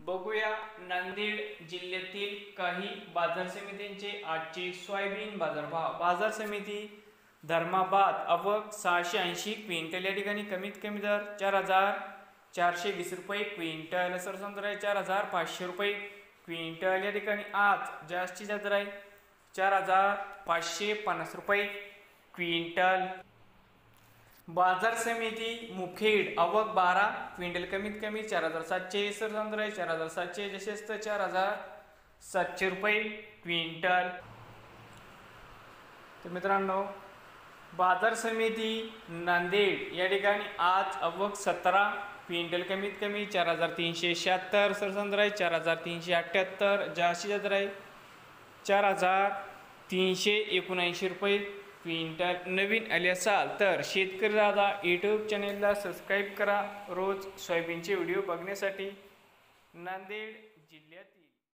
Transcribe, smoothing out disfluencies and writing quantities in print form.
बघूया नांदेड जिल्ह्यातील काही बाजार समित्यांचे आजचे सोयाबीन बाजारभाव। बाजार समिती धर्माबाद आवक 680 क्विंटल, या ठिकाणी कमीत कमी दर 4420 रुपये क्विंटल, सरसम दर आहे 4500 रुपये क्विंटल, या ठिकाणी आज जास्तीत जास्त दर आहे 4550 रुपये क्विंटल। बाजार समिती मुखेड आवक 12 क्विंटल, कमीत कमी 4700, सरसम आहे 4700, जसेच 4700 रुपये क्विंटल। तर मित्रांनो, बाजार समिती नांदेड या ठिकाणी आज आवक 17 क्विंटल, कमीत कमी 4376, सरसम आहे 4378, जास्तीत जास्त आहे 4379 रुपये क्विंटल। नवीन आले असाल तर शेतकरी दादा यूट्यूब चॅनेलला सबस्क्राईब करा रोज सोयाबीनचे व्हिडिओ बघण्यासाठी। नांदेड जिल्ह्यातील